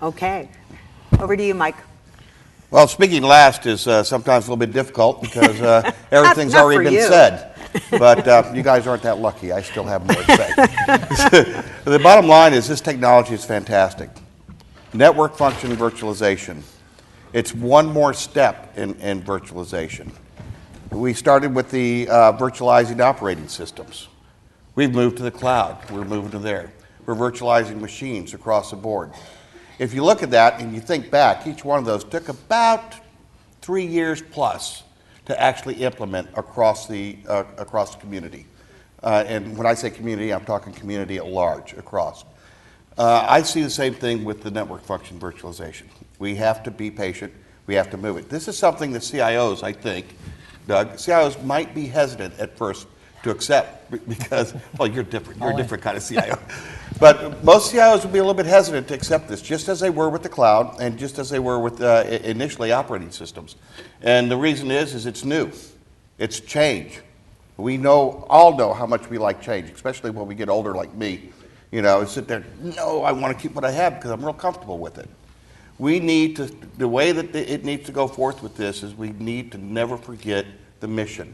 Okay. Over to you, Mike. Well, speaking last is sometimes a little bit difficult because everything's Not already for been you. said. But you guys aren't that lucky. I still have more to say. The bottom line is this technology is fantastic. Network function virtualization. It's one more step in virtualization. We started with the virtualizing operating systems. We've moved to the cloud. We're moving to there. We're virtualizing machines across the board. If you look at that and you think back, each one of those took about 3 years plus to actually implement across the community. And when I say community, I'm talking community at large, across. I see the same thing with the network function virtualization. We have to be patient. We have to move it. This is something that CIOs, I think, Doug, CIOs might be hesitant at first to accept because, well, you're different. You're a different kind of CIO. But most CIOs will be a little bit hesitant to accept this, just as they were with the cloud and just as they were with initially operating systems. And the reason is it's new. It's change. We all know how much we like change, especially when we get older like me. You know, sit there, no, I want to keep what I have because I'm real comfortable with it. We need to, the way that it needs to go forth with this is we need to never forget the mission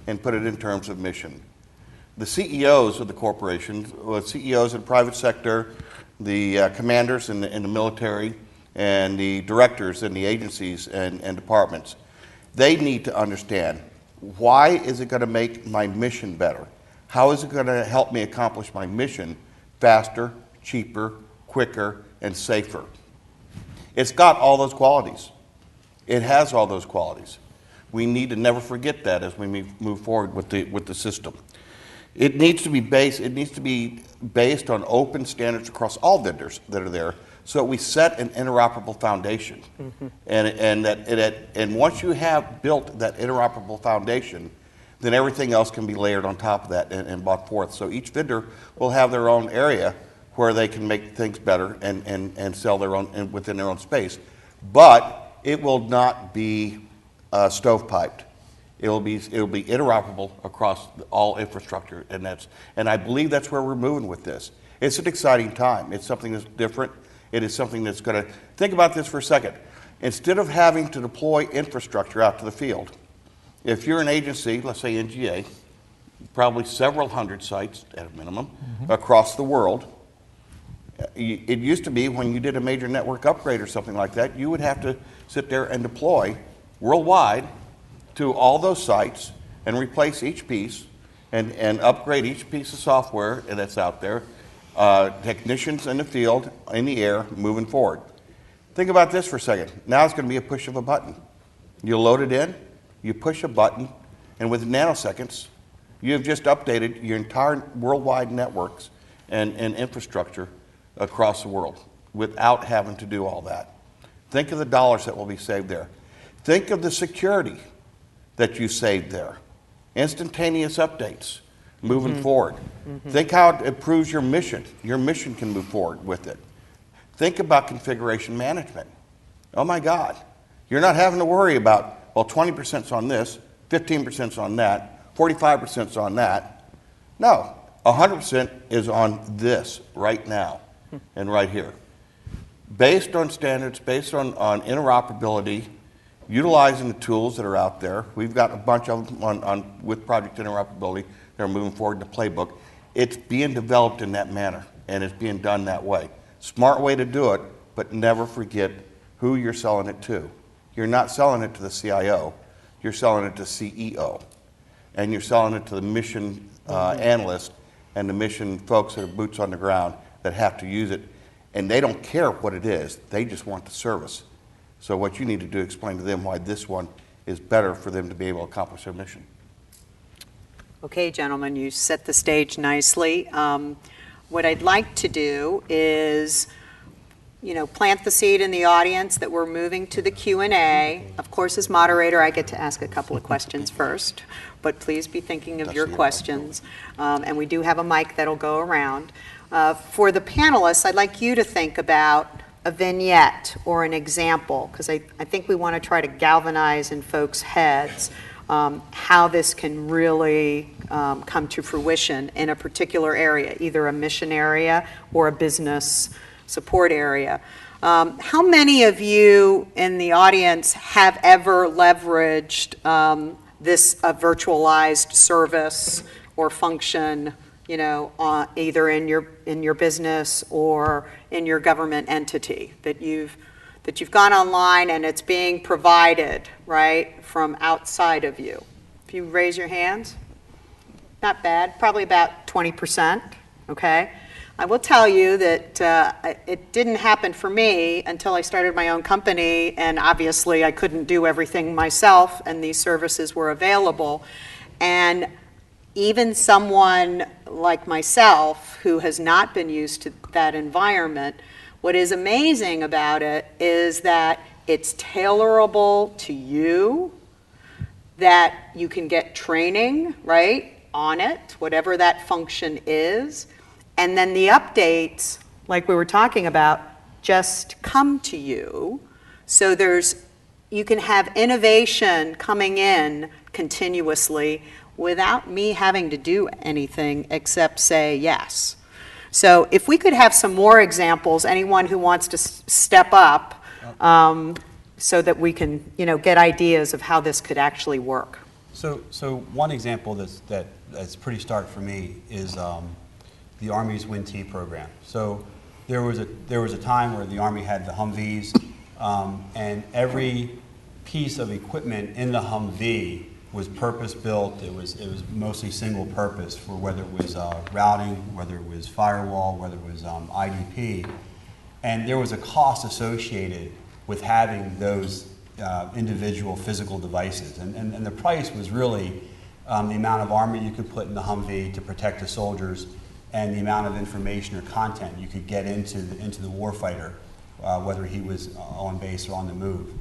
and put it in terms of mission. The CEOs of the corporations, CEOs in the private sector, the commanders in the military, and the directors in the agencies and departments, they need to understand, why is it going to make my mission better? How is it going to help me accomplish my mission faster, cheaper, quicker, and safer? It's got all those qualities. It has all those qualities. We need to never forget that as we move forward with the system. It needs to be based on open standards across all vendors that are there, so that we set an interoperable foundation. Mm-hmm. And once you have built that interoperable foundation, then everything else can be layered on top of that and brought forth. So each vendor will have their own area where they can make things better and sell their own within their own space. But it will not be stovepiped. It'll be interoperable across all infrastructure, and I believe that's where we're moving with this. It's an exciting time. It's something that's different. It is something that's going to, think about this for a second. Instead of having to deploy infrastructure out to the field, if you're an agency, let's say NGA, probably several hundred sites at a minimum across the world, it used to be when you did a major network upgrade or something like that, you would have to sit there and deploy worldwide to all those sites and replace each piece and upgrade each piece of software that's out there, technicians in the field, in the air, moving forward. Think about this for a second. Now it's going to be a push of a button. You load it in, you push a button, and within nanoseconds, you have just updated your entire worldwide networks and infrastructure across the world without having to do all that. Think of the dollars that will be saved there. Think of the security that you saved there. Instantaneous updates moving forward. Think how it improves your mission. Your mission can move forward with it. Think about configuration management. Oh my God. You're not having to worry about, well, 20%'s on this, 15%'s on that, 45%'s on that. No, 100% is on this right now and right here. Based on standards, based on interoperability, utilizing the tools that are out there. We've got a bunch of them with Project Interoperability that are moving forward in the playbook. It's being developed in that manner, and it's being done that way. Smart way to do it, but never forget who you're selling it to. You're not selling it to the CIO. You're selling it to CEO. And you're selling it to the mission analyst and the mission folks that are boots on the ground that have to use it. And they don't care what it is. They just want the service. So what you need to do is explain to them why this one is better for them to be able to accomplish their mission. Okay, gentlemen, you set the stage nicely. What I'd like to do is, plant the seed in the audience that we're moving to the Q&A. Of course, as moderator, I get to ask a couple of questions first, but please be thinking of your questions. And we do have a mic that'll go around. For the panelists, I'd like you to think about a vignette or an example, because I think we want to try to galvanize in folks' heads how this can really come to fruition in a particular area, either a mission area or a business support area. How many of you in the audience have ever leveraged this virtualized service or function, either in your business or in your government entity, that you've gone online and it's being provided, right, from outside of you? If you raise your hands, not bad, probably about 20%, okay? I will tell you that it didn't happen for me until I started my own company, and obviously I couldn't do everything myself, and these services were available. And even someone like myself who has not been used to that environment, what is amazing about it is that it's tailorable to you, that you can get training, right, on it, whatever that function is. And then the updates, like we were talking about, just come to you. So you can have innovation coming in continuously without me having to do anything except say yes. So if we could have some more examples, anyone who wants to step up, so that we can, get ideas of how this could actually work. So one example that's pretty stark for me is the Army's WIN-T program. So there was a time where the Army had the Humvees, and every piece of equipment in the Humvee was purpose-built. It was mostly single purpose for whether it was routing, whether it was firewall, whether it was IDP. And there was a cost associated with having those individual physical devices. And the price was really the amount of armor you could put in the Humvee to protect the soldiers, and the amount of information or content you could get into the warfighter, whether he was on base or on the move.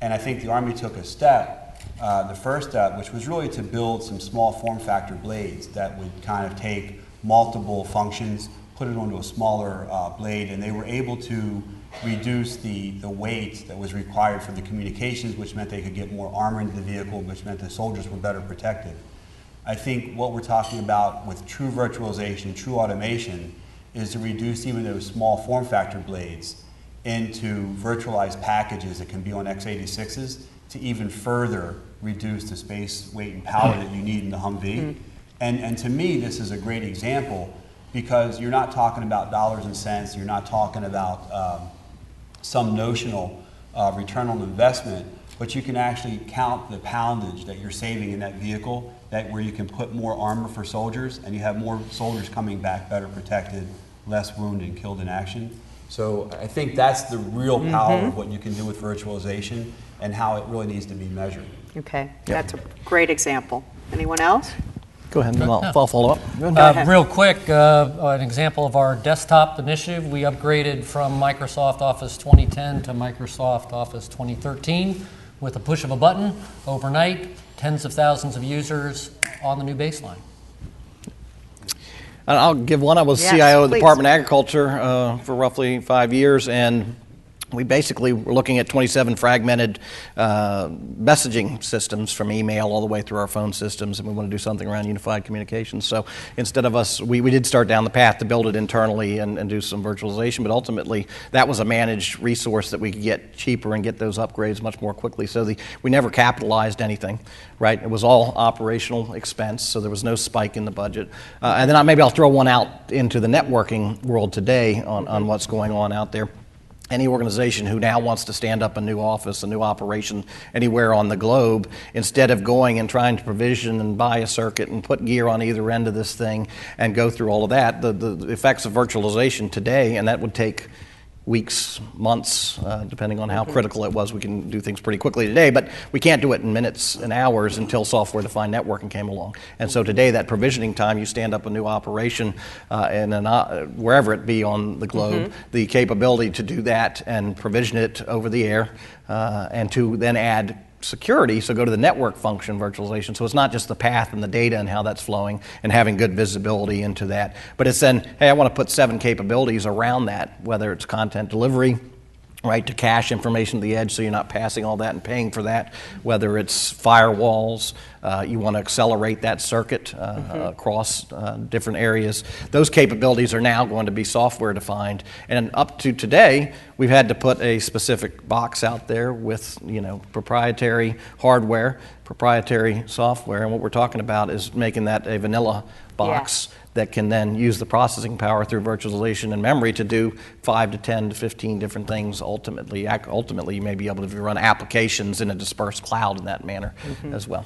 And I think the Army took a step, the first step, which was really to build some small form factor blades that would kind of take multiple functions, put it onto a smaller blade, and they were able to reduce the weight that was required for the communications, which meant they could get more armor into the vehicle, which meant the soldiers were better protected. I think what we're talking about with true virtualization, true automation, is to reduce even those small form factor blades into virtualized packages that can be on x86s to even further reduce the space, weight, and power that you need in the Humvee. And to me, this is a great example because you're not talking about dollars and cents, you're not talking about some notional return on investment, but you can actually count the poundage that you're saving in that vehicle, where you can put more armor for soldiers, and you have more soldiers coming back better protected, less wounded and killed in action. So I think that's the real power of what you can do with virtualization and how it really needs to be measured. Okay, that's a great example. Anyone else? Go ahead, and I'll follow up. Real quick, an example of our desktop initiative. We upgraded from Microsoft Office 2010 to Microsoft Office 2013 with a push of a button overnight. Tens of thousands of users on the new baseline. I'll give one. I was CIO of the Department of Agriculture for roughly 5 years, and we basically were looking at 27 fragmented messaging systems from email all the way through our phone systems, and we want to do something around unified communications. So instead of us, we did start down the path to build it internally and do some virtualization, but ultimately that was a managed resource that we could get cheaper and get those upgrades much more quickly. So we never capitalized anything, right? It was all operational expense, so there was no spike in the budget. And then maybe I'll throw one out into the networking world today on what's going on out there. Any organization who now wants to stand up a new office, a new operation anywhere on the globe, instead of going and trying to provision and buy a circuit and put gear on either end of this thing and go through all of that, the effects of virtualization today, and that would take weeks, months, depending on how critical it was. We can do things pretty quickly today, but we can't do it in minutes and hours until software-defined networking came along. And so today, that provisioning time, you stand up a new operation wherever it be on the globe, the capability to do that and provision it over the air, and to then add security, so go to the network function virtualization. So it's not just the path and the data and how that's flowing and having good visibility into that, but it's then, hey, I want to put 7 capabilities around that, whether it's content delivery, right, to cache information to the edge so you're not passing all that and paying for that, whether it's firewalls, you want to accelerate that circuit across different areas. Those capabilities are now going to be software defined, and up to today, we've had to put a specific box out there with, proprietary hardware, proprietary software, and what we're talking about is making that a vanilla box that can then use the processing power through virtualization and memory to do 5 to 10 to 15 different things ultimately. Ultimately, you may be able to run applications in a dispersed cloud in that manner as well.